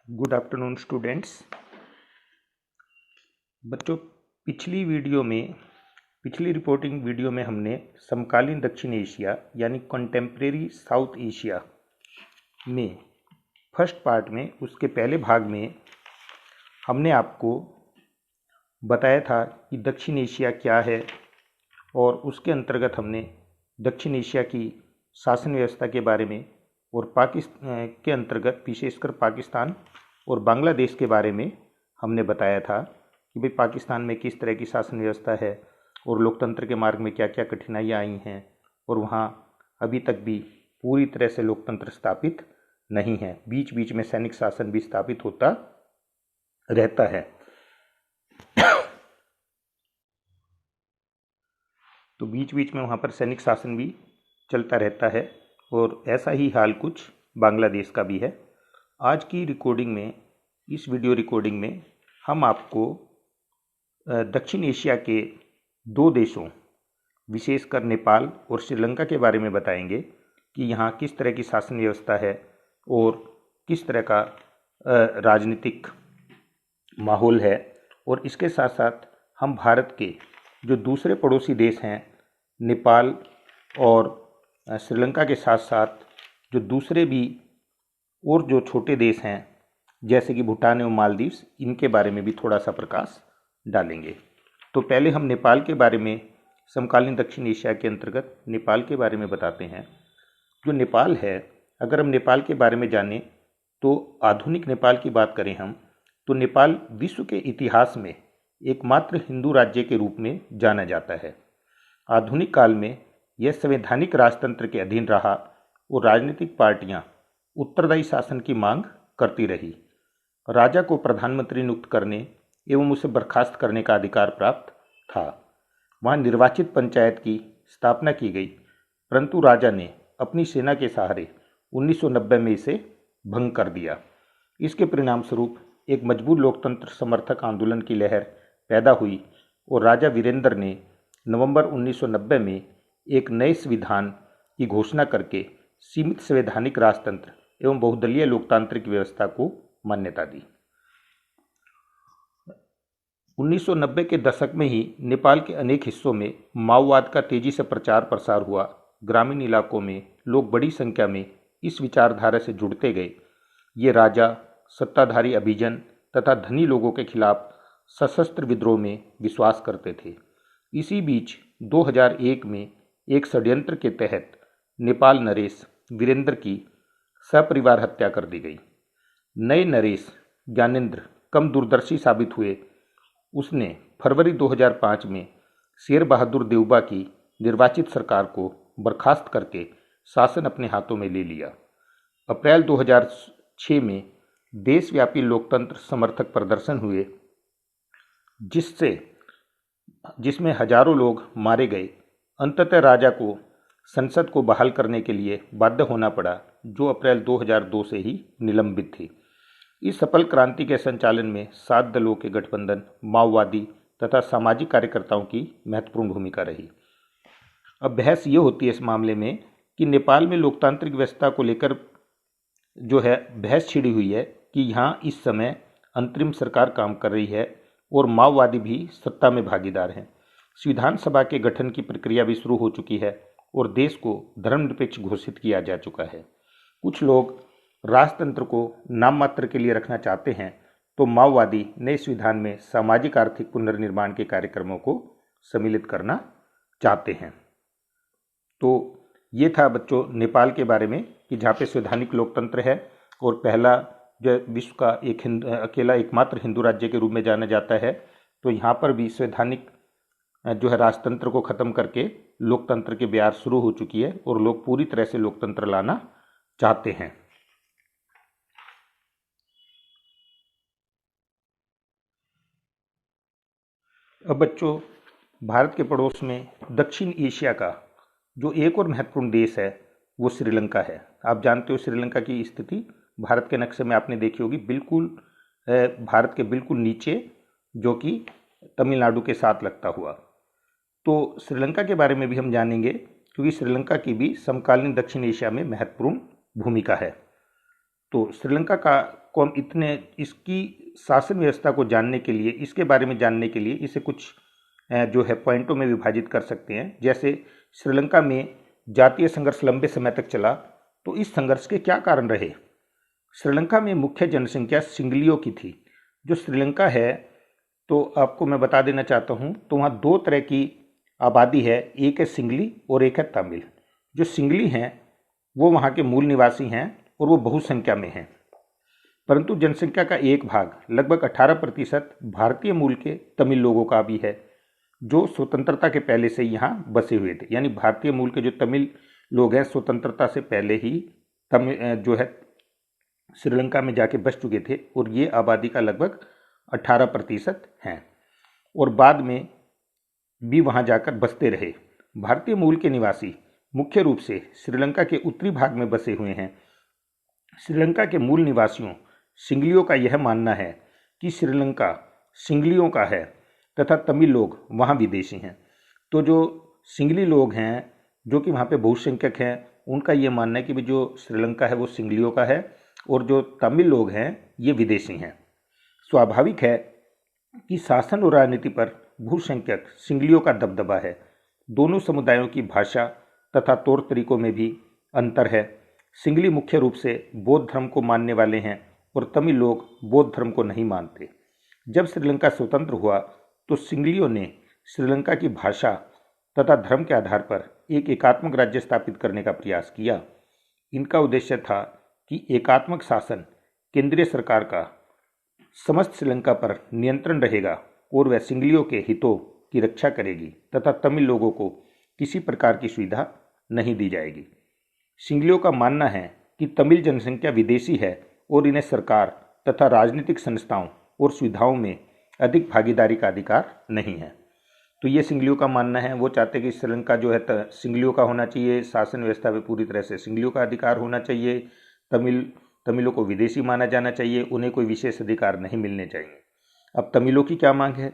Good afternoon students. बच्चों, पिछली reporting video में हमने समकालीन दक्षिण एशिया यानी कंटेम्प्रेरी साउथ एशिया में फर्स्ट पार्ट में उसके पहले भाग में हमने आपको बताया था कि दक्षिण एशिया क्या है, और उसके अंतर्गत हमने दक्षिण एशिया की शासन व्यवस्था के बारे में और पाकिस्तान के अंतर्गत विशेषकर पाकिस्तान और बांग्लादेश के बारे में हमने बताया था कि भाई पाकिस्तान में किस तरह की शासन व्यवस्था है और लोकतंत्र के मार्ग में क्या क्या कठिनाइयाँ आई हैं, और वहाँ अभी तक भी पूरी तरह से लोकतंत्र स्थापित नहीं है। बीच बीच में सैनिक शासन भी स्थापित होता रहता है। तो बीच बीच में वहाँ पर सैनिक शासन भी चलता रहता है, और ऐसा ही हाल कुछ बांग्लादेश का भी है। आज की रिकॉर्डिंग में, इस वीडियो रिकॉर्डिंग में हम आपको दक्षिण एशिया के दो देशों विशेषकर नेपाल और श्रीलंका के बारे में बताएंगे कि यहाँ किस तरह की शासन व्यवस्था है और किस तरह का राजनीतिक माहौल है। और इसके साथ साथ हम भारत के जो दूसरे पड़ोसी देश हैं नेपाल और श्रीलंका के साथ साथ जो दूसरे भी और जो छोटे देश हैं जैसे कि भूटान एवं मालदीव्स, इनके बारे में भी थोड़ा सा प्रकाश डालेंगे। तो पहले हम नेपाल के बारे में, समकालीन दक्षिण एशिया के अंतर्गत नेपाल के बारे में बताते हैं। जो नेपाल है, अगर हम नेपाल के बारे में जानें तो आधुनिक नेपाल की बात करें हम, तो नेपाल विश्व के इतिहास में एकमात्र हिंदू राज्य के रूप में जाना जाता है। आधुनिक काल में यह संवैधानिक राजतंत्र के अधीन रहा और राजनीतिक पार्टियां उत्तरदायी शासन की मांग करती रही। राजा को प्रधानमंत्री नियुक्त करने एवं उसे बर्खास्त करने का अधिकार प्राप्त था। वहाँ निर्वाचित पंचायत की स्थापना की गई, परंतु राजा ने अपनी सेना के सहारे 1990 में इसे भंग कर दिया। इसके परिणाम स्वरूप एक मजबूत लोकतंत्र समर्थक आंदोलन की लहर पैदा हुई और राजा वीरेंद्र ने नवंबर 1990 में एक नए संविधान की घोषणा करके सीमित संवैधानिक राजतंत्र एवं बहुदलीय लोकतांत्रिक व्यवस्था को मान्यता दी। 1990 के दशक में ही नेपाल के अनेक हिस्सों में माओवाद का तेजी से प्रचार प्रसार हुआ। ग्रामीण इलाकों में लोग बड़ी संख्या में इस विचारधारा से जुड़ते गए। ये राजा, सत्ताधारी अभिजन तथा धनी लोगों के खिलाफ सशस्त्र विद्रोह में विश्वास करते थे। इसी बीच 2001 में एक षड्यंत्र के तहत नेपाल नरेश वीरेंद्र की सपरिवार हत्या कर दी गई। नए नरेश ज्ञानेंद्र कम दूरदर्शी साबित हुए। उसने फरवरी 2005 में शेर बहादुर देउबा की निर्वाचित सरकार को बर्खास्त करके शासन अपने हाथों में ले लिया। अप्रैल 2006 में देशव्यापी लोकतंत्र समर्थक प्रदर्शन हुए, जिसमें हजारों लोग मारे गए। अंततः राजा को संसद को बहाल करने के लिए बाध्य होना पड़ा, जो अप्रैल 2002 से ही निलंबित थी। इस सफल क्रांति के संचालन में 7 दलों के गठबंधन, माओवादी तथा सामाजिक कार्यकर्ताओं की महत्वपूर्ण भूमिका रही। अब बहस ये होती है इस मामले में कि नेपाल में लोकतांत्रिक व्यवस्था को लेकर जो है बहस छिड़ी हुई है कि यहाँ इस समय अंतरिम सरकार काम कर रही है और माओवादी भी सत्ता में भागीदार हैं। संविधान सभा के गठन की प्रक्रिया भी शुरू हो चुकी है और देश को धर्मनिरपेक्ष घोषित किया जा चुका है। कुछ लोग राजतंत्र को नाम मात्र के लिए रखना चाहते हैं, तो माओवादी नए संविधान में सामाजिक आर्थिक पुनर्निर्माण के कार्यक्रमों को सम्मिलित करना चाहते हैं। तो ये था बच्चों नेपाल के बारे में कि जहाँ पे संवैधानिक लोकतंत्र है और पहला जो विश्व का अकेला एकमात्र हिंदू राज्य के रूप में जाना जाता है। तो यहाँ पर भी संवैधानिक जो है राजतंत्र को खत्म करके लोकतंत्र की बयार शुरू हो चुकी है और लोग पूरी तरह से लोकतंत्र लाना चाहते हैं। अब बच्चों, भारत के पड़ोस में दक्षिण एशिया का जो एक और महत्वपूर्ण देश है वो श्रीलंका है। आप जानते हो श्रीलंका की स्थिति भारत के नक्शे में आपने देखी होगी, बिल्कुल भारत के बिल्कुल नीचे, जो कि तमिलनाडु के साथ लगता हुआ। तो श्रीलंका के बारे में भी हम जानेंगे क्योंकि श्रीलंका की भी समकालीन दक्षिण एशिया में महत्वपूर्ण भूमिका है। तो श्रीलंका का आपको हम इसकी शासन व्यवस्था को जानने के लिए, इसके बारे में जानने के लिए इसे कुछ जो है पॉइंटों में विभाजित कर सकते हैं। जैसे श्रीलंका में जातीय संघर्ष लंबे समय तक चला, तो इस संघर्ष के क्या कारण रहे। श्रीलंका में मुख्य जनसंख्या सिंगलियों की थी। जो श्रीलंका है, तो आपको मैं बता देना चाहता हूँ, तो वहाँ दो तरह की आबादी है, एक है सिंगली और एक है तमिल। जो सिंगली हैं वो वहाँ के मूल निवासी हैं और वो बहुसंख्या में हैं, परंतु जनसंख्या का एक भाग लगभग 18% भारतीय मूल के तमिल लोगों का भी है, जो स्वतंत्रता के पहले से यहाँ बसे हुए थे। यानी भारतीय मूल के जो तमिल लोग हैं स्वतंत्रता से पहले ही तमिल जो है श्रीलंका में जाके बस चुके थे, और ये आबादी का लगभग 18% हैं और बाद में भी वहाँ जाकर बसते रहे। भारतीय मूल के निवासी मुख्य रूप से श्रीलंका के उत्तरी भाग में बसे हुए हैं। श्रीलंका के मूल निवासियों सिंगलियों का यह मानना है कि श्रीलंका सिंगलियों का है तथा तमिल लोग वहाँ विदेशी हैं। तो जो सिंगली लोग हैं, जो कि वहाँ पे बहुसंख्यक हैं, उनका ये मानना है कि जो श्रीलंका है वो सिंगलियों का है और जो तमिल लोग हैं ये विदेशी हैं। स्वाभाविक है कि शासन और राजनीति पर बहुसंख्यक सिंगलियों का दबदबा है। दोनों समुदायों की भाषा तथा तौर तरीकों में भी अंतर है। सिंगली मुख्य रूप से बौद्ध धर्म को मानने वाले हैं और तमिल लोग बौद्ध धर्म को नहीं मानते। जब श्रीलंका स्वतंत्र हुआ तो सिंगलियों ने श्रीलंका की भाषा तथा धर्म के आधार पर एक एकात्मक राज्य स्थापित करने का प्रयास किया। इनका उद्देश्य था कि एकात्मक शासन केंद्रीय सरकार का समस्त श्रीलंका पर नियंत्रण रहेगा और वह सिंगलियों के हितों की रक्षा करेगी तथा तमिल लोगों को किसी प्रकार की सुविधा नहीं दी जाएगी। सिंगलियों का मानना है कि तमिल जनसंख्या विदेशी है और इन्हें सरकार तथा राजनीतिक संस्थाओं और सुविधाओं में अधिक भागीदारी का अधिकार नहीं है। तो ये सिंगलियों का मानना है। वो चाहते कि श्रीलंका जो है सिंगलियों का होना चाहिए, शासन व्यवस्था में पूरी तरह से सिंगलियों का अधिकार होना चाहिए, तमिलों को विदेशी माना जाना चाहिए, उन्हें कोई विशेष अधिकार नहीं मिलने चाहिए। अब तमिलों की क्या मांग है?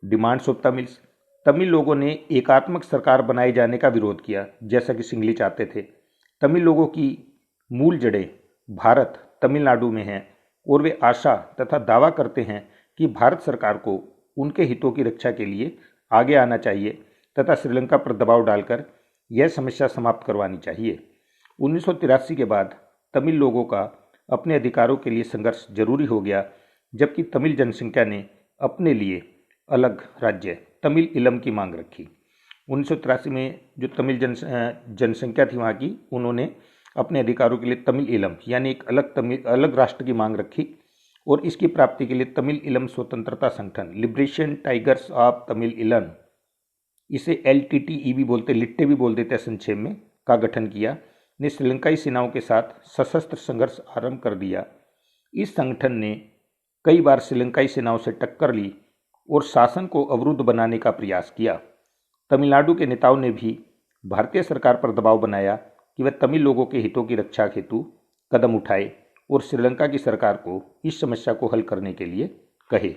Demands of Tamils. तमिल लोगों ने एकात्मक सरकार बनाए जाने का विरोध किया, जैसा कि सिंगली चाहते थे। तमिल लोगों की मूल जड़ें भारत तमिलनाडु में हैं और वे आशा तथा दावा करते हैं कि भारत सरकार को उनके हितों की रक्षा के लिए आगे आना चाहिए तथा श्रीलंका पर दबाव डालकर यह समस्या समाप्त करवानी चाहिए। 1983 के बाद तमिल लोगों का अपने अधिकारों के लिए संघर्ष जरूरी हो गया, जबकि तमिल जनसंख्या ने अपने लिए अलग राज्य तमिल ईलम की मांग रखी। 1983 में जो तमिल जनसंख्या थी वहाँ की, उन्होंने अपने अधिकारों के लिए तमिल ईलम यानी एक अलग राष्ट्र की मांग रखी और इसकी प्राप्ति के लिए तमिल ईलम स्वतंत्रता संगठन liberation tigers of Tamil Eelam, इसे LTTE भी बोलते, लिट्टे भी बोल देते हैं संक्षेप में, का गठन किया, ने श्रीलंकाई सेनाओं के साथ सशस्त्र संघर्ष आरंभ कर दिया। इस संगठन ने कई बार श्रीलंकाई सेनाओं से टक्कर ली और शासन को अवरुद्ध बनाने का प्रयास किया। तमिलनाडु के नेताओं ने भी भारतीय सरकार पर दबाव बनाया कि वह तमिल लोगों के हितों की रक्षा हेतु कदम उठाए और श्रीलंका की सरकार को इस समस्या को हल करने के लिए कहे।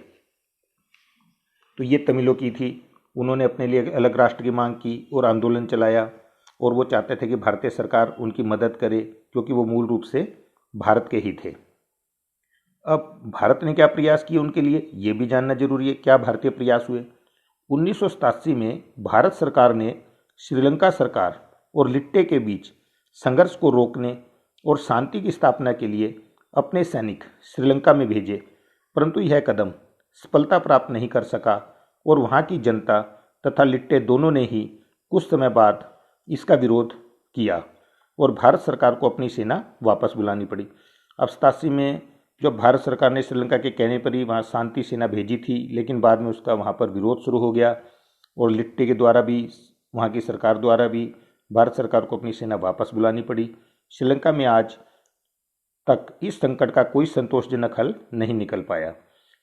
तो ये तमिलों की थी। उन्होंने अपने लिए अलग राष्ट्र की मांग की और आंदोलन चलाया और वो चाहते थे कि भारतीय सरकार उनकी मदद करे, क्योंकि वो मूल रूप से भारत के ही थे। अब भारत ने क्या प्रयास किए उनके लिए, ये भी जानना जरूरी है। क्या भारतीय प्रयास हुए? 1987 में भारत सरकार ने श्रीलंका सरकार और लिट्टे के बीच संघर्ष को रोकने और शांति की स्थापना के लिए अपने सैनिक श्रीलंका में भेजे, परंतु यह कदम सफलता प्राप्त नहीं कर सका और वहाँ की जनता तथा लिट्टे दोनों ने ही कुछ समय बाद इसका विरोध किया और भारत सरकार को अपनी सेना वापस बुलानी पड़ी। अब 87 में जब भारत सरकार ने श्रीलंका के कहने पर ही वहाँ शांति सेना भेजी थी, लेकिन बाद में उसका वहाँ पर विरोध शुरू हो गया और लिट्टे के द्वारा भी, वहाँ की सरकार द्वारा भी भारत सरकार को अपनी सेना वापस बुलानी पड़ी। श्रीलंका में आज तक इस संकट का कोई संतोषजनक हल नहीं निकल पाया।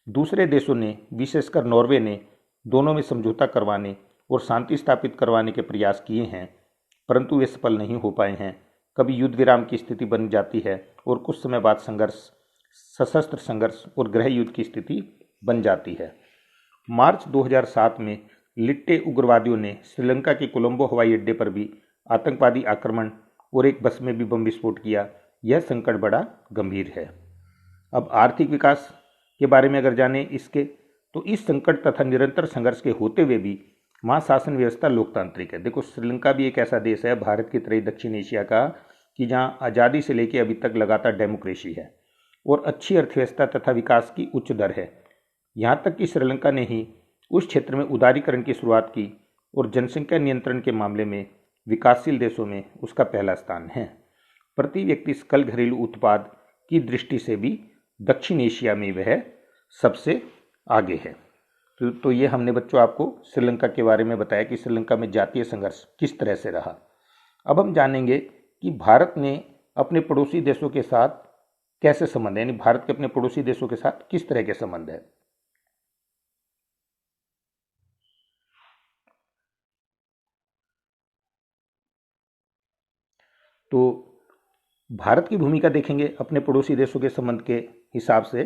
दूसरे देशों ने, विशेषकर नॉर्वे ने, दोनों में समझौता करवाने और शांति स्थापित करवाने के प्रयास किए हैं, परंतु वे सफल नहीं हो पाए हैं। कभी युद्ध विराम की स्थिति बन जाती है और कुछ समय बाद संघर्ष, सशस्त्र संघर्ष और गृह युद्ध की स्थिति बन जाती है। मार्च 2007 में लिट्टे उग्रवादियों ने श्रीलंका के कोलंबो हवाई अड्डे पर भी आतंकवादी आक्रमण और एक बस में भी बम विस्फोट किया। यह संकट बड़ा गंभीर है। अब आर्थिक विकास के बारे में अगर जाने इसके, तो इस संकट तथा निरंतर संघर्ष के होते हुए भी महाशासन व्यवस्था लोकतांत्रिक है। देखो, श्रीलंका भी एक ऐसा देश है भारत की तरह दक्षिण एशिया का कि जहाँ आज़ादी से लेकर अभी तक लगातार डेमोक्रेसी है और अच्छी अर्थव्यवस्था तथा विकास की उच्च दर है। यहाँ तक कि श्रीलंका ने ही उस क्षेत्र में उदारीकरण की शुरुआत की और जनसंख्या नियंत्रण के मामले में विकासशील देशों में उसका पहला स्थान है। प्रति व्यक्ति सकल घरेलू उत्पाद की दृष्टि से भी दक्षिण एशिया में वह सबसे आगे है। तो ये हमने बच्चों आपको श्रीलंका के बारे में बताया कि श्रीलंका में जातीय संघर्ष किस तरह से रहा। अब हम जानेंगे कि भारत ने अपने पड़ोसी देशों के साथ कैसे संबंध है, यानी भारत के अपने पड़ोसी देशों के साथ किस तरह के संबंध है। तो भारत की भूमिका देखेंगे अपने पड़ोसी देशों के संबंध के हिसाब से।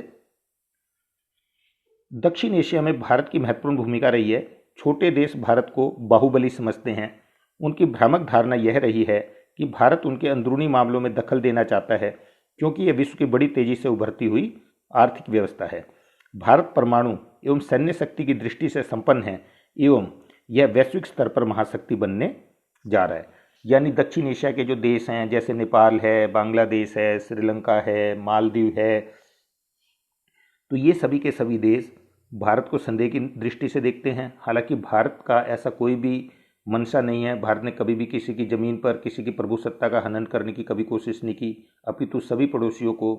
दक्षिण एशिया में भारत की महत्वपूर्ण भूमिका रही है। छोटे देश भारत को बाहुबली समझते हैं। उनकी भ्रामक धारणा यह रही है कि भारत उनके अंदरूनी मामलों में दखल देना चाहता है क्योंकि यह विश्व की बड़ी तेजी से उभरती हुई आर्थिक व्यवस्था है। भारत परमाणु एवं सैन्य शक्ति की दृष्टि से संपन्न है एवं यह वैश्विक स्तर पर महाशक्ति बनने जा रहा है। यानी दक्षिण एशिया के जो देश हैं जैसे नेपाल है, बांग्लादेश है, श्रीलंका है, मालदीव है, तो ये सभी के सभी देश भारत को संदेह की दृष्टि से देखते हैं। हालांकि भारत का ऐसा कोई भी मंशा नहीं है। भारत ने कभी भी किसी की ज़मीन पर किसी की प्रभुसत्ता का हनन करने की कभी कोशिश नहीं की, अपितु सभी पड़ोसियों को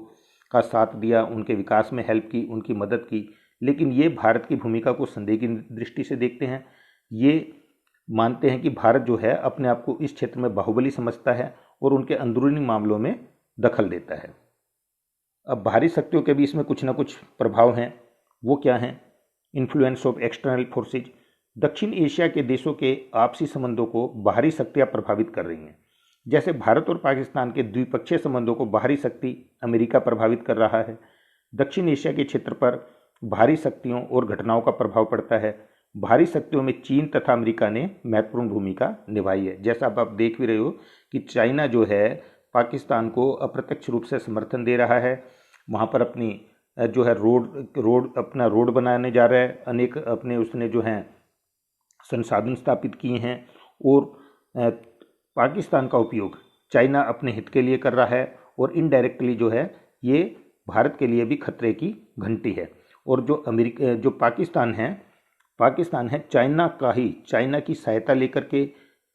का साथ दिया, उनके विकास में हेल्प की, उनकी मदद की। लेकिन ये भारत की भूमिका को संदेह की दृष्टि से देखते हैं। ये मानते हैं कि भारत जो है अपने आप को इस क्षेत्र में बाहुबली समझता है और उनके अंदरूनी मामलों में दखल देता है। अब बाहरी शक्तियों के भी इसमें कुछ ना कुछ प्रभाव हैं। वो क्या हैं? Influence of external forces. दक्षिण एशिया के देशों के आपसी संबंधों को बाहरी शक्तियां प्रभावित कर रही हैं। जैसे भारत और पाकिस्तान के द्विपक्षीय संबंधों को बाहरी शक्ति अमेरिका प्रभावित कर रहा है। दक्षिण एशिया के क्षेत्र पर बाहरी शक्तियों और घटनाओं का प्रभाव पड़ता है। बाहरी शक्तियों में चीन तथा अमेरिका ने महत्वपूर्ण भूमिका निभाई है। जैसा अब आप देख भी रहे हो कि चाइना जो है पाकिस्तान को अप्रत्यक्ष रूप से समर्थन दे रहा है। वहाँ पर अपनी जो है अपना रोड बनाने जा रहा है। अनेक अपने उसने जो हैं संसाधन स्थापित किए हैं और पाकिस्तान का उपयोग चाइना अपने हित के लिए कर रहा है और इनडायरेक्टली जो है ये भारत के लिए भी खतरे की घंटी है। और जो पाकिस्तान है चाइना की सहायता लेकर के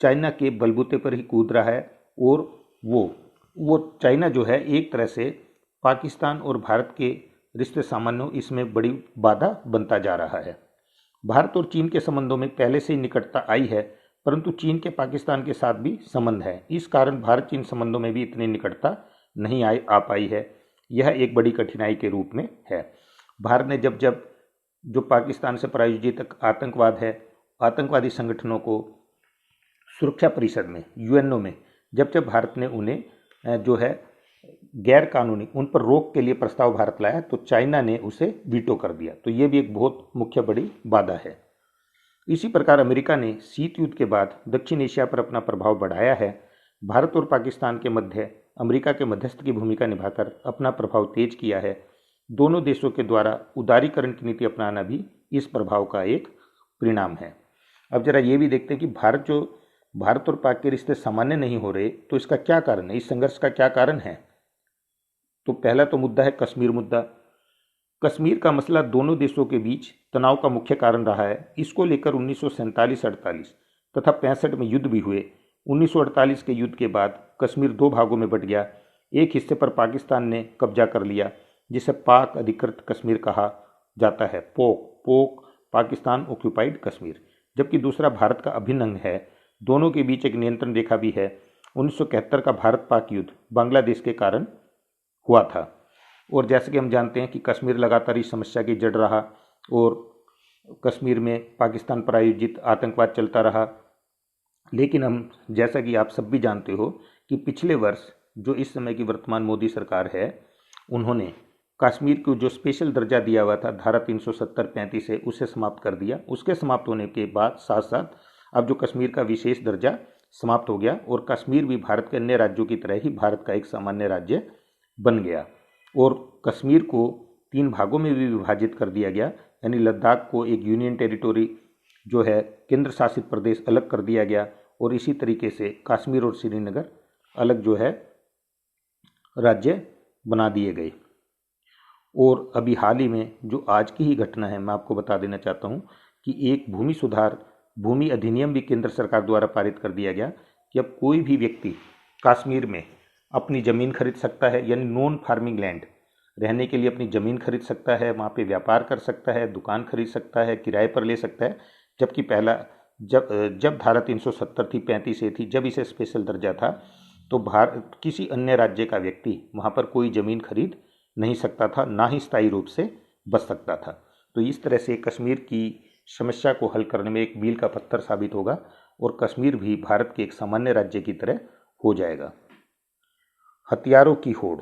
चाइना के बलबूते पर ही कूद रहा है। और वो चाइना जो है एक तरह से पाकिस्तान और भारत के रिश्ते सामान्य हो, इसमें बड़ी बाधा बनता जा रहा है। भारत और चीन के संबंधों में पहले से ही निकटता आई है, परंतु चीन के पाकिस्तान के साथ भी संबंध है। इस कारण भारत चीन संबंधों में भी इतनी निकटता नहीं आ पाई है। यह एक बड़ी कठिनाई के रूप में है। भारत ने जब जो पाकिस्तान से प्रायोजित आतंकवाद है, आतंकवादी संगठनों को सुरक्षा परिषद में, यूएनओ में जब भारत ने उन्हें जो है गैर कानूनी उन पर रोक के लिए प्रस्ताव भारत लाया तो चाइना ने उसे वीटो कर दिया। तो ये भी एक बहुत मुख्य बड़ी बाधा है। इसी प्रकार अमेरिका ने शीत युद्ध के बाद दक्षिण एशिया पर अपना प्रभाव बढ़ाया है। भारत और पाकिस्तान के मध्य अमेरिका के मध्यस्थ की भूमिका निभाकर अपना प्रभाव तेज किया है। दोनों देशों के द्वारा उदारीकरण की नीति अपनाना भी इस प्रभाव का एक परिणाम है। अब जरा ये भी देखते हैं कि भारत और पाक के रिश्ते सामान्य नहीं हो रहे, तो इसका क्या कारण है, इस संघर्ष का क्या कारण है। तो पहला तो मुद्दा है कश्मीर मुद्दा। कश्मीर का मसला दोनों देशों के बीच तनाव का मुख्य कारण रहा है। इसको लेकर 1947-48 तथा 65 में युद्ध भी हुए। 1948 के युद्ध के बाद कश्मीर दो भागों में बट गया। एक हिस्से पर पाकिस्तान ने कब्जा कर लिया, जिसे पाक अधिकृत कश्मीर कहा जाता है, पोक पाकिस्तान ऑक्यूपाइड कश्मीर, जबकि दूसरा भारत का अभिन्न अंग है। दोनों के बीच एक नियंत्रण रेखा भी है। 1971 का भारत पाक युद्ध बांग्लादेश के कारण हुआ था। और जैसे कि हम जानते हैं कि कश्मीर लगातार इस समस्या की जड़ रहा और कश्मीर में पाकिस्तान प्रायोजित आतंकवाद चलता रहा। लेकिन हम जैसा कि आप सब भी जानते हो कि पिछले वर्ष जो इस समय की वर्तमान मोदी सरकार है, उन्होंने कश्मीर को जो स्पेशल दर्जा दिया हुआ था धारा 370-35 से, उसे समाप्त कर दिया। उसके समाप्त होने के बाद साथ साथ अब जो कश्मीर का विशेष दर्जा समाप्त हो गया और कश्मीर भी भारत के अन्य राज्यों की तरह ही भारत का एक सामान्य राज्य बन गया। और कश्मीर को 3 भागों में भी विभाजित कर दिया गया, यानी लद्दाख को एक यूनियन टेरिटोरी जो है केंद्र शासित प्रदेश अलग कर दिया गया, और इसी तरीके से कश्मीर और श्रीनगर अलग जो है राज्य बना दिए गए। और अभी हाल ही में जो आज की ही घटना है, मैं आपको बता देना चाहता हूँ कि एक भूमि अधिनियम भी केंद्र सरकार द्वारा पारित कर दिया गया कि अब कोई भी व्यक्ति कश्मीर में अपनी ज़मीन खरीद सकता है, यानी नॉन फार्मिंग लैंड रहने के लिए अपनी ज़मीन खरीद सकता है, वहाँ पे व्यापार कर सकता है, दुकान खरीद सकता है, किराए पर ले सकता है। जबकि पहला जब धारा 370 थी, 35 ए थी, जब इसे स्पेशल दर्जा था, तो किसी अन्य राज्य का व्यक्ति वहाँ पर कोई ज़मीन खरीद नहीं सकता था, ना ही स्थायी रूप से बच सकता था। तो इस तरह से कश्मीर की समस्या को हल करने में एक मील का पत्थर साबित होगा और कश्मीर भी भारत के एक सामान्य राज्य की तरह हो जाएगा। हथियारों की होड़।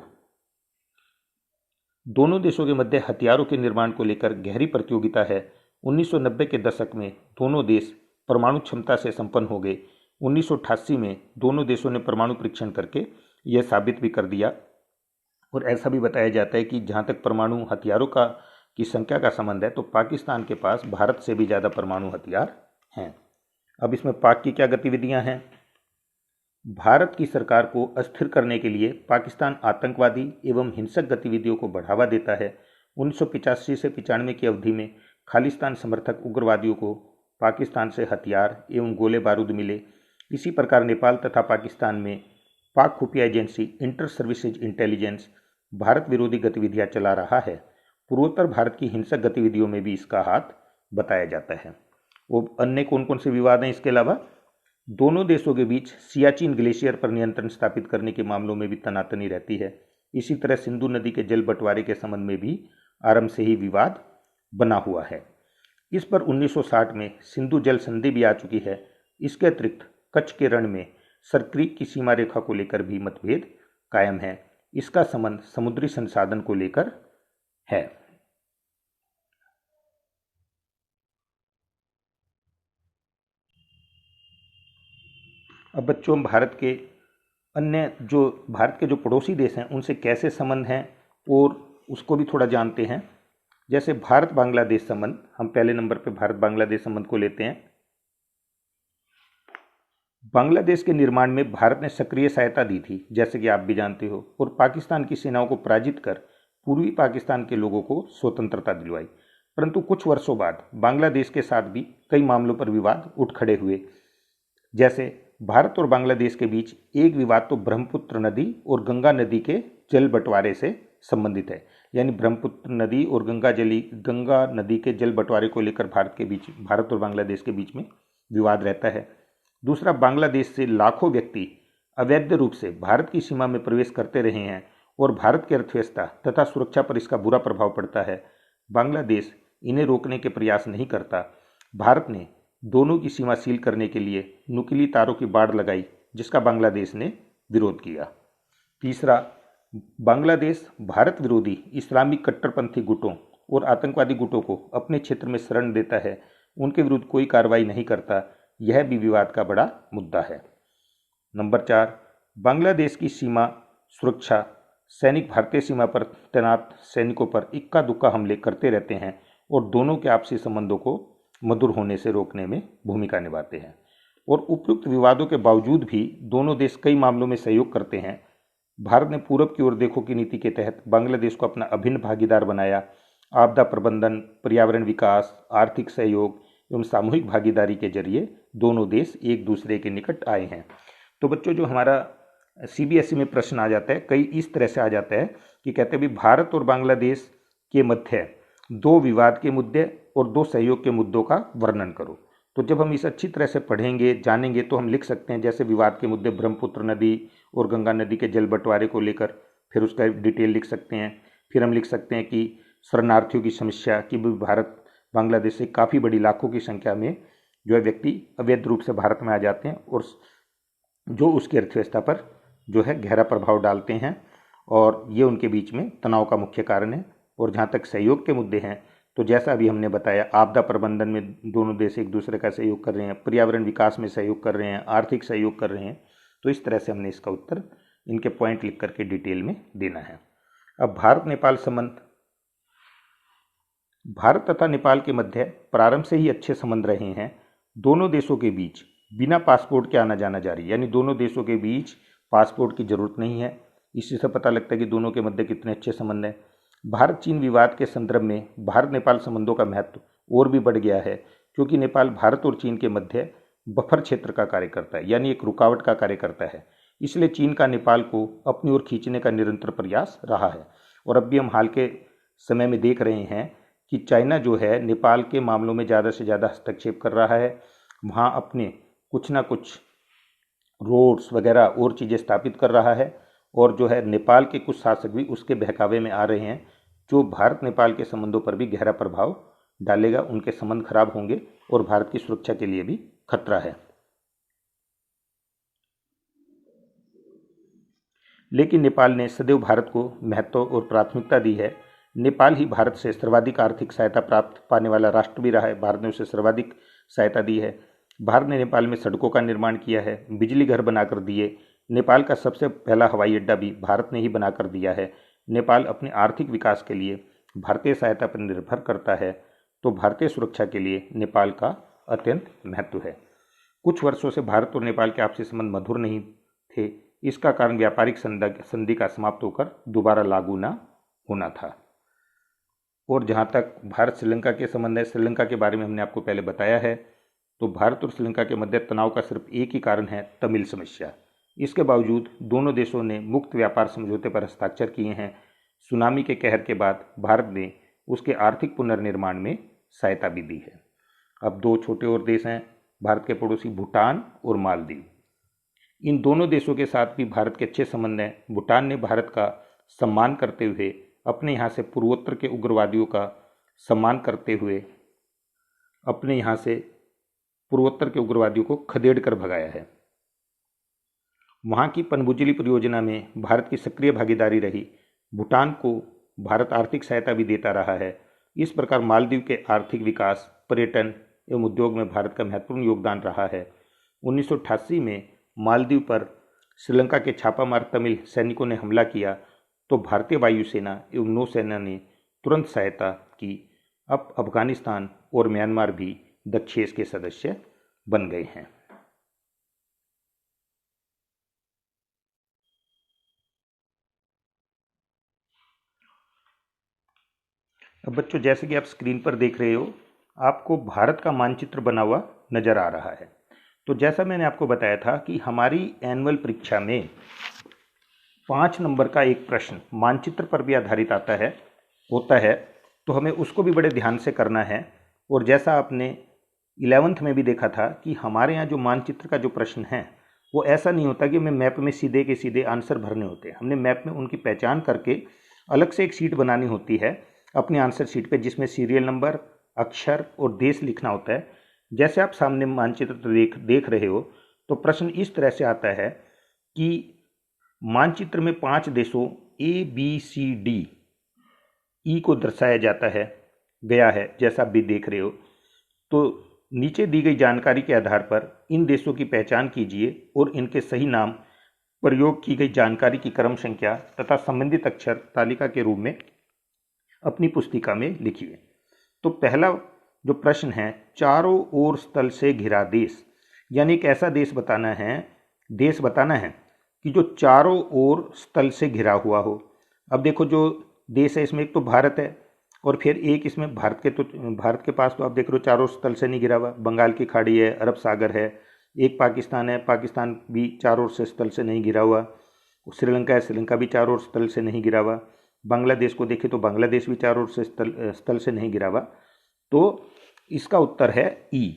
दोनों देशों के मध्य हथियारों के निर्माण को लेकर गहरी प्रतियोगिता है। 1990 के दशक में दोनों देश परमाणु क्षमता से संपन्न हो गए। 1988 में दोनों देशों ने परमाणु परीक्षण करके यह साबित भी कर दिया, और ऐसा भी बताया जाता है कि जहाँ तक परमाणु हथियारों की संख्या का संबंध है, तो पाकिस्तान के पास भारत से भी ज़्यादा परमाणु हथियार हैं। अब इसमें पाक की क्या गतिविधियां हैं? भारत की सरकार को अस्थिर करने के लिए पाकिस्तान आतंकवादी एवं हिंसक गतिविधियों को बढ़ावा देता है। 1985 से 95 की अवधि में खालिस्तान समर्थक उग्रवादियों को पाकिस्तान से हथियार एवं गोले बारूद मिले। इसी प्रकार नेपाल तथा पाकिस्तान में पाक खुफिया agency inter services intelligence Bharat विरोधी गतिविधियां चला रहा है। पूर्वोत्तर भारत की हिंसक गतिविधियों में भी इसका हाथ बताया जाता है। वो अन्य कौन कौन से विवाद हैं इसके अलावा? दोनों देशों के बीच सियाचिन ग्लेशियर पर नियंत्रण स्थापित करने के मामलों में भी तनातनी रहती है। इसी तरह सिंधु नदी के जल बंटवारे के संबंध में भी आरंभ से ही विवाद बना हुआ है। इस पर 1960 में सिंधु जल संधि भी आ चुकी है। इसके अतिरिक्त कच्छ के रण में सरक्रीक की सीमा रेखा को लेकर भी मतभेद कायम है। इसका संबंध समुद्री संसाधन को लेकर है। अब बच्चों, भारत के जो पड़ोसी देश हैं उनसे कैसे संबंध हैं और उसको भी थोड़ा जानते हैं। जैसे भारत बांग्लादेश संबंध, हम पहले नंबर पे भारत बांग्लादेश संबंध को लेते हैं। बांग्लादेश के निर्माण में भारत ने सक्रिय सहायता दी थी, जैसे कि आप भी जानते हो, और पाकिस्तान की सेनाओं को पराजित कर पूर्वी पाकिस्तान के लोगों को स्वतंत्रता दिलवाई। परंतु कुछ वर्षों बाद बांग्लादेश के साथ भी कई मामलों पर विवाद उठ खड़े हुए। जैसे भारत और बांग्लादेश के बीच एक विवाद तो ब्रह्मपुत्र नदी और गंगा नदी के जल बंटवारे से संबंधित है, यानी ब्रह्मपुत्र नदी और गंगा नदी के जल बंटवारे को लेकर भारत और बांग्लादेश के बीच में विवाद रहता है। दूसरा, बांग्लादेश से लाखों व्यक्ति अवैध रूप से भारत की सीमा में प्रवेश करते रहे हैं और भारत की अर्थव्यवस्था तथा सुरक्षा पर इसका बुरा प्रभाव पड़ता है। बांग्लादेश इन्हें रोकने के प्रयास नहीं करता। भारत ने दोनों की सीमा सील करने के लिए नुकीली तारों की बाड़ लगाई, जिसका बांग्लादेश ने विरोध किया। तीसरा, बांग्लादेश भारत विरोधी इस्लामिक कट्टरपंथी गुटों और आतंकवादी गुटों को अपने क्षेत्र में शरण देता है, उनके विरुद्ध कोई कार्रवाई नहीं करता। यह भी विवाद का बड़ा मुद्दा है। नंबर 4, बांग्लादेश की सीमा सुरक्षा सैनिक भारतीय सीमा पर तैनात सैनिकों पर इक्का दुक्का हमले करते रहते हैं और दोनों के आपसी संबंधों को मधुर होने से रोकने में भूमिका निभाते हैं। और उपयुक्त विवादों के बावजूद भी दोनों देश कई मामलों में सहयोग करते हैं। भारत ने पूरब की ओर देखो की नीति के तहत बांग्लादेश को अपना अभिन्न भागीदार बनाया। आपदा प्रबंधन, पर्यावरण विकास, आर्थिक सहयोग एवं सामूहिक भागीदारी के जरिए दोनों देश एक दूसरे के निकट आए हैं। तो बच्चों, जो हमारा सीबीएसई में प्रश्न आ जाता है, कई इस तरह से आ जाता है कि कहते हैं भी भारत और बांग्लादेश के मध्य 2 विवाद के मुद्दे और 2 सहयोग के मुद्दों का वर्णन करो। तो जब हम इस अच्छी तरह से पढ़ेंगे, जानेंगे, तो हम लिख सकते हैं जैसे विवाद के मुद्दे ब्रह्मपुत्र नदी और गंगा नदी के जल बंटवारे को लेकर, फिर उसका डिटेल लिख सकते हैं। फिर हम लिख सकते हैं कि शरणार्थियों की समस्या कि भारत बांग्लादेश से काफ़ी बड़ी लाखों की संख्या में जो है व्यक्ति अवैध रूप से भारत में आ जाते हैं और जो उसकी अर्थव्यवस्था पर जो है गहरा प्रभाव डालते हैं, और ये उनके बीच में तनाव का मुख्य कारण है। और जहाँ तक सहयोग के मुद्दे हैं, तो जैसा अभी हमने बताया, आपदा प्रबंधन में दोनों देश एक दूसरे का सहयोग कर रहे हैं, पर्यावरण विकास में सहयोग कर रहे हैं, आर्थिक सहयोग कर रहे हैं। तो इस तरह से हमने इसका उत्तर इनके पॉइंट लिख करके डिटेल में देना है। अब भारत तथा नेपाल के मध्य प्रारंभ से ही अच्छे संबंध रहे हैं। दोनों देशों के बीच बिना पासपोर्ट के आना जाना जारी, यानी दोनों देशों के बीच पासपोर्ट की जरूरत नहीं है। इसी से पता लगता है कि दोनों के मध्य कितने अच्छे संबंध हैं। भारत चीन विवाद के संदर्भ में भारत नेपाल संबंधों का महत्व और भी बढ़ गया है, क्योंकि नेपाल भारत और चीन के मध्य बफर क्षेत्र का कार्य करता है, यानी एक रुकावट का कार्य करता है। इसलिए चीन का नेपाल को अपनी ओर खींचने का निरंतर प्रयास रहा है। और अब भी हम हाल के समय में देख रहे हैं कि चाइना जो है नेपाल के मामलों में ज़्यादा से ज़्यादा हस्तक्षेप कर रहा है। वहाँ अपने कुछ ना कुछ रोड्स वगैरह और चीज़ें स्थापित कर रहा है, और जो है नेपाल के कुछ शासक भी उसके बहकावे में आ रहे हैं, जो भारत नेपाल के संबंधों पर भी गहरा प्रभाव डालेगा। उनके संबंध खराब होंगे और भारत की सुरक्षा के लिए भी खतरा है। लेकिन नेपाल ने सदैव भारत को महत्व और प्राथमिकता दी है। नेपाल ही भारत से सर्वाधिक आर्थिक सहायता प्राप्त पाने वाला राष्ट्र भी रहा है। भारत ने उसे सर्वाधिक सहायता दी है। भारत ने नेपाल में सड़कों का निर्माण किया है, बिजली घर बनाकर दिए। नेपाल का सबसे पहला हवाई अड्डा भी भारत ने ही बनाकर दिया है। नेपाल अपने आर्थिक विकास के लिए भारतीय सहायता पर निर्भर करता है, तो भारतीय सुरक्षा के लिए नेपाल का अत्यंत महत्व है। कुछ वर्षों से भारत और नेपाल के आपसी संबंध मधुर नहीं थे। इसका कारण व्यापारिक संधि का समाप्त होकर दोबारा लागू न होना था। और जहाँ तक भारत श्रीलंका के संबंध है, श्रीलंका के बारे में हमने आपको पहले बताया है। तो भारत और श्रीलंका के मध्य तनाव का सिर्फ एक ही कारण है, तमिल समस्या। इसके बावजूद दोनों देशों ने मुक्त व्यापार समझौते पर हस्ताक्षर किए हैं। सुनामी के कहर के बाद भारत ने उसके आर्थिक पुनर्निर्माण में सहायता भी दी है। अब दो छोटे और देश हैं, भारत के पड़ोसी भूटान और मालदीव। इन दोनों देशों के साथ भी भारत के अच्छे संबंध हैं। भूटान ने भारत का सम्मान करते हुए अपने यहाँ से पूर्वोत्तर के उग्रवादियों का सम्मान करते हुए अपने यहाँ से पूर्वोत्तर के उग्रवादियों को खदेड़ कर भगाया है। वहाँ की पनबुजली परियोजना में भारत की सक्रिय भागीदारी रही। भूटान को भारत आर्थिक सहायता भी देता रहा है। इस प्रकार मालदीव के आर्थिक विकास, पर्यटन एवं उद्योग में भारत का महत्वपूर्ण योगदान रहा है। 1988 में मालदीव पर श्रीलंका के छापामार तमिल सैनिकों ने हमला किया, तो भारतीय वायुसेना एवं नौसेना ने तुरंत सहायता की। अब अफगानिस्तान और म्यांमार भी दक्षेस के सदस्य बन गए हैं। अब बच्चों, जैसे कि आप स्क्रीन पर देख रहे हो, आपको भारत का मानचित्र बना हुआ नजर आ रहा है। तो जैसा मैंने आपको बताया था कि हमारी एनुअल परीक्षा में 5 नंबर का एक प्रश्न मानचित्र पर भी आधारित होता है, तो हमें उसको भी बड़े ध्यान से करना है। और जैसा आपने 11th में भी देखा था कि हमारे यहाँ जो मानचित्र का जो प्रश्न है, वो ऐसा नहीं होता कि हमें मैप में सीधे के सीधे आंसर भरने होते हैं। हमने मैप में उनकी पहचान करके अलग से एक शीट बनानी होती है अपनी आंसर शीट पे, जिसमें सीरियल नंबर, अक्षर और देश लिखना होता है। जैसे आप सामने मानचित्र देख रहे हो, तो प्रश्न इस तरह से आता है कि मानचित्र में 5 देशों ABCD ई को दर्शाया जाता है गया है, जैसा आप भी देख रहे हो। तो नीचे दी गई जानकारी के आधार पर इन देशों की पहचान कीजिए और इनके सही नाम, प्रयोग की गई जानकारी की क्रम संख्या तथा संबंधित अक्षर तालिका के रूप में अपनी पुस्तिका में लिखिए। तो पहला जो प्रश्न है, चारों ओर स्थल से घिरा देश, यानी एक ऐसा देश बताना है कि जो चारों ओर स्थल से घिरा हुआ हो। अब देखो, जो देश है इसमें एक तो भारत है, और फिर एक इसमें भारत के पास तो आप देख रहे हो चारों स्थल से नहीं घिरा हुआ। बंगाल की खाड़ी है, अरब सागर है। एक पाकिस्तान है, पाकिस्तान भी चारों ओर से स्थल से नहीं घिरा हुआ। श्रीलंका है, श्रीलंका भी चारों ओर स्थल से नहीं घिरा हुआ। बांग्लादेश को देखें तो बांग्लादेश भी चारों ओर से स्थल से नहीं घिरा हुआ। तो इसका उत्तर है ई।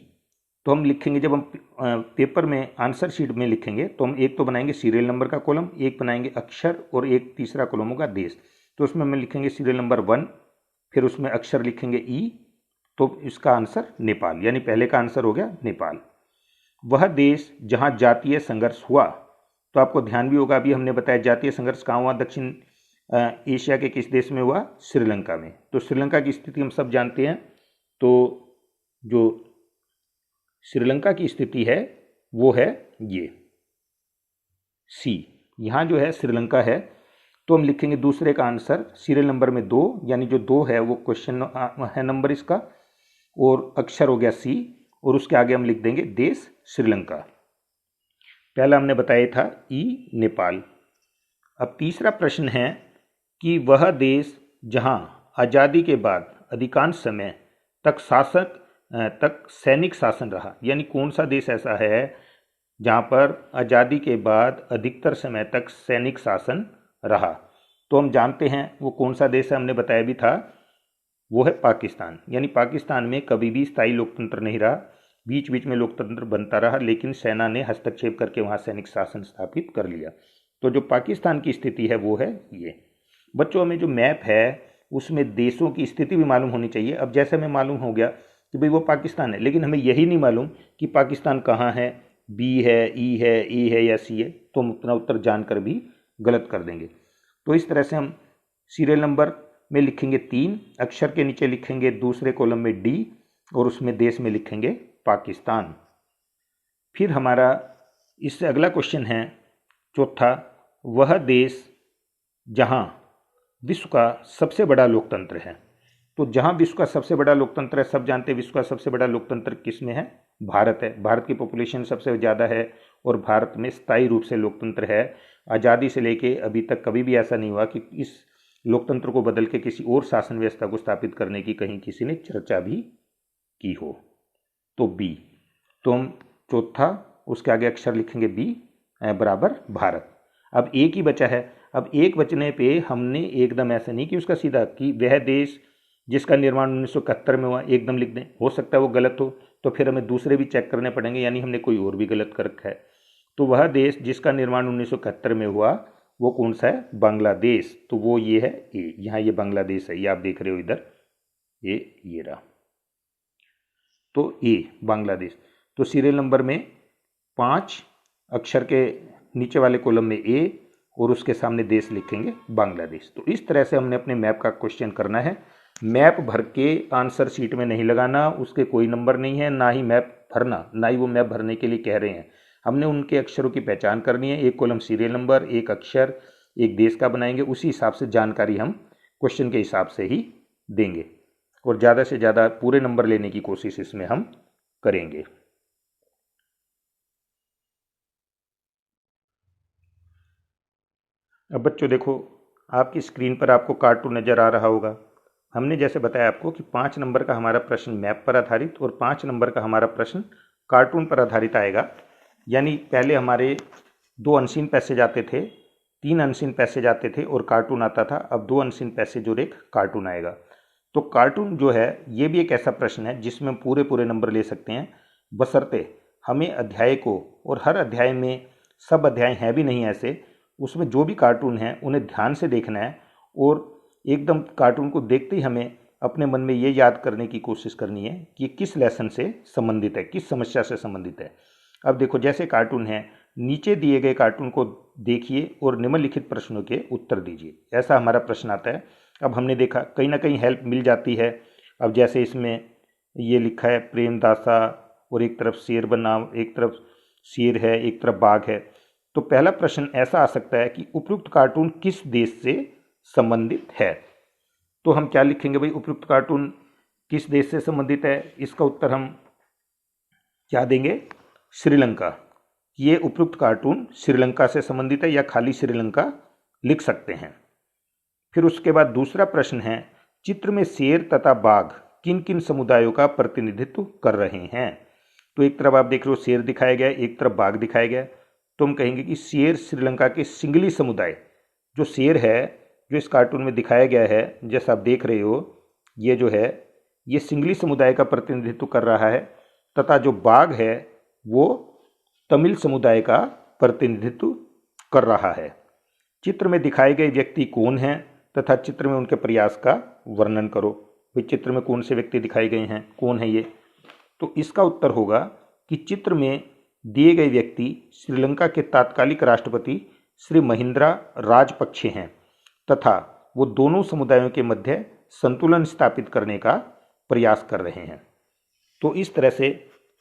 तो हम लिखेंगे, जब हम पेपर में आंसर शीट में लिखेंगे, तो हम एक तो बनाएंगे सीरियल नंबर का कॉलम, एक बनाएंगे अक्षर, और एक तीसरा कॉलम होगा देश। तो उसमें हम लिखेंगे सीरियल नंबर 1, फिर उसमें अक्षर लिखेंगे ई। तो इसका आंसर नेपाल, यानी पहले का आंसर हो गया नेपाल। वह देश जहां जातीय संघर्ष हुआ, तो आपको ध्यान भी होगा, अभी हमने बताया जातीय संघर्ष कहाँ हुआ, दक्षिण एशिया के किस देश में हुआ, श्रीलंका में। तो श्रीलंका की स्थिति हम सब जानते हैं। तो जो श्रीलंका की स्थिति है वो है ये सी। यहाँ जो है श्रीलंका है। तो हम लिखेंगे दूसरे का आंसर सीरियल नंबर में 2, यानी जो 2 है वो क्वेश्चन है नंबर इसका, और अक्षर हो गया सी, और उसके आगे हम लिख देंगे देश श्रीलंका। पहला हमने बताया था ई नेपाल। अब तीसरा प्रश्न है कि वह देश जहां आज़ादी के बाद अधिकांश समय तक सैनिक शासन रहा, यानी कौन सा देश ऐसा है जहां पर आज़ादी के बाद अधिकतर समय तक सैनिक शासन रहा। तो हम जानते हैं वो कौन सा देश है, हमने बताया भी था, वो है पाकिस्तान। यानी पाकिस्तान में कभी भी स्थायी लोकतंत्र नहीं रहा, बीच बीच में लोकतंत्र बनता रहा, लेकिन सेना ने हस्तक्षेप करके वहाँ सैनिक शासन स्थापित कर लिया। तो जो पाकिस्तान की स्थिति है वो है ये। बच्चों, हमें जो मैप है उसमें देशों की स्थिति भी मालूम होनी चाहिए। अब जैसे हमें मालूम हो गया कि भाई वो पाकिस्तान है, लेकिन हमें यही नहीं मालूम कि पाकिस्तान कहाँ है, बी है, ई है, ए है या सी है, तो हम अपना उत्तर जानकर भी गलत कर देंगे। तो इस तरह से हम सीरियल नंबर में लिखेंगे 3, अक्षर के नीचे लिखेंगे दूसरे कॉलम में डी, और उसमें देश में लिखेंगे पाकिस्तान। फिर हमारा इससे अगला क्वेश्चन है चौथा, वह देश जहां विश्व का सबसे बड़ा लोकतंत्र है। तो जहां विश्व का सबसे बड़ा लोकतंत्र है, सब जानते हैं विश्व का सबसे बड़ा लोकतंत्र किस में है, भारत है। भारत की पॉपुलेशन सबसे ज़्यादा है और भारत में स्थायी रूप से लोकतंत्र है। आज़ादी से लेके अभी तक कभी भी ऐसा नहीं हुआ कि इस लोकतंत्र को बदल के किसी और शासन व्यवस्था को स्थापित करने की कहीं किसी ने चर्चा भी की हो। तो बी, तो हम चौथा उसके आगे अक्षर लिखेंगे बी बराबर भारत। अब एक ही बचा है। अब एक बचने पे हमने एकदम ऐसा नहीं कि उसका सीधा कि वह देश जिसका निर्माण 1971 में हुआ एकदम लिख दें, हो सकता है वो गलत हो, तो फिर हमें दूसरे भी चेक करने पड़ेंगे, यानी हमने कोई और भी गलत कर रखा है। तो वह देश जिसका निर्माण 1971 में हुआ वो कौन सा है, बांग्लादेश। तो वो ये है ए, यहाँ ये बांग्लादेश है, ये आप देख रहे हो इधर, ये रहा, तो ए बांग्लादेश। तो सीरियल नंबर में 5, अक्षर के नीचे वाले कॉलम में ए और उसके सामने देश लिखेंगे बांग्लादेश। तो इस तरह से हमने अपने मैप का क्वेश्चन करना है। मैप भर के आंसर शीट में नहीं लगाना, उसके कोई नंबर नहीं है, ना ही मैप भरना, ना ही वो मैप भरने के लिए कह रहे हैं। हमने उनके अक्षरों की पहचान करनी है, एक कॉलम सीरियल नंबर, एक अक्षर, एक देश का बनाएंगे, उसी हिसाब से जानकारी हम क्वेश्चन के हिसाब से ही देंगे और ज़्यादा से ज़्यादा पूरे नंबर लेने की कोशिश इसमें हम करेंगे। अब बच्चों देखो, आपकी स्क्रीन पर आपको कार्टून नज़र आ रहा होगा। हमने जैसे बताया आपको कि 5 नंबर का हमारा प्रश्न मैप पर आधारित और 5 नंबर का हमारा प्रश्न कार्टून पर आधारित आएगा। यानी पहले हमारे 2 अनसीन पैसेज आते थे, 3 अनसीन पैसेज आते थे और कार्टून आता था। अब 2 अनसीन पैसेज और एक कार्टून आएगा। तो कार्टून जो है ये भी एक ऐसा प्रश्न है जिसमें हम पूरे पूरे नंबर ले सकते हैं, बशर्ते हमें अध्याय को, और हर अध्याय में सब अध्याय हैं भी नहीं ऐसे, उसमें जो भी कार्टून हैं उन्हें ध्यान से देखना है और एकदम कार्टून को देखते ही हमें अपने मन में ये याद करने की कोशिश करनी है कि ये किस लेसन से संबंधित है, किस समस्या से संबंधित है। अब देखो, जैसे कार्टून है, नीचे दिए गए कार्टून को देखिए और निम्नलिखित प्रश्नों के उत्तर दीजिए, ऐसा हमारा प्रश्न आता है। अब हमने देखा कहीं ना कहीं हेल्प मिल जाती है। अब जैसे इसमें ये लिखा है प्रेमदासा, और एक तरफ शेर बनाम, एक तरफ शेर है, एक तरफ बाघ है। तो पहला प्रश्न ऐसा आ सकता है कि उपयुक्त कार्टून किस देश से संबंधित है। तो हम क्या लिखेंगे भाई, उपयुक्त कार्टून किस देश से संबंधित है। इसका उत्तर हम क्या देंगे, श्रीलंका। ये उपयुक्त कार्टून श्रीलंका से संबंधित है, या खाली श्रीलंका लिख सकते हैं। फिर उसके बाद दूसरा प्रश्न है, चित्र में शेर तथा बाघ किन किन समुदायों का प्रतिनिधित्व कर रहे हैं। तो एक तरफ आप देख रहे हो शेर दिखाया गया है, एक तरफ बाघ दिखाया गया है। तो हम कहेंगे कि शेर श्रीलंका के सिंगली समुदाय, जो शेर है जो इस कार्टून में दिखाया गया है, जैसा आप देख रहे हो, ये जो है ये सिंगली समुदाय का प्रतिनिधित्व कर रहा है, तथा जो बाघ है वो तमिल समुदाय का प्रतिनिधित्व कर रहा है। चित्र में दिखाए गए व्यक्ति कौन हैं तथा चित्र में उनके प्रयास का वर्णन करो। भाई चित्र में कौन से व्यक्ति दिखाए गए हैं, कौन है ये। तो इसका उत्तर होगा कि चित्र में दिए गए व्यक्ति श्रीलंका के तात्कालिक राष्ट्रपति श्री महिंद्रा राजपक्षे हैं तथा वो दोनों समुदायों के मध्य संतुलन स्थापित करने का प्रयास कर रहे हैं। तो इस तरह से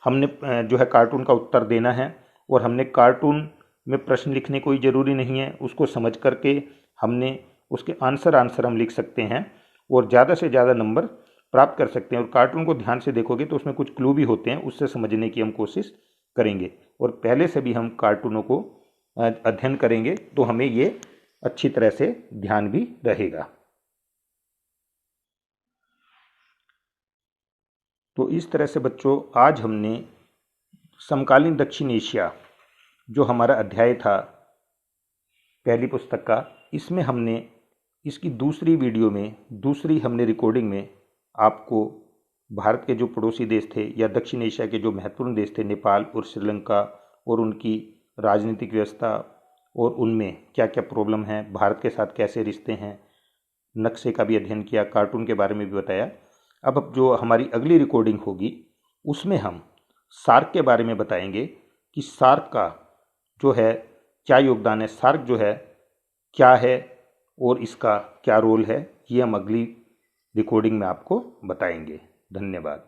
हमने जो है कार्टून का उत्तर देना है, और हमने कार्टून में प्रश्न लिखने कोई ज़रूरी नहीं है, उसको समझ करके हमने उसके आंसर हम लिख सकते हैं और ज़्यादा से ज़्यादा नंबर प्राप्त कर सकते हैं। और कार्टून को ध्यान से देखोगे तो उसमें कुछ क्लू भी होते हैं, उससे समझने की हम कोशिश करेंगे। और पहले से भी हम कार्टूनों को अध्ययन करेंगे तो हमें ये अच्छी तरह से ध्यान भी रहेगा। तो इस तरह से बच्चों आज हमने समकालीन दक्षिण एशिया जो हमारा अध्याय था पहली पुस्तक का, इसमें हमने इसकी दूसरी वीडियो में, दूसरी हमने रिकॉर्डिंग में आपको भारत के जो पड़ोसी देश थे या दक्षिण एशिया के जो महत्वपूर्ण देश थे नेपाल और श्रीलंका और उनकी राजनीतिक व्यवस्था और उनमें क्या क्या प्रॉब्लम है, भारत के साथ कैसे रिश्ते हैं, नक्शे का भी अध्ययन किया, कार्टून के बारे में भी बताया। अब जो हमारी अगली रिकॉर्डिंग होगी उसमें हम सार्क के बारे में बताएंगे कि सार्क का जो है क्या योगदान है, सार्क जो है क्या है और इसका क्या रोल है, ये हम अगली रिकॉर्डिंग में आपको बताएंगे। धन्यवाद।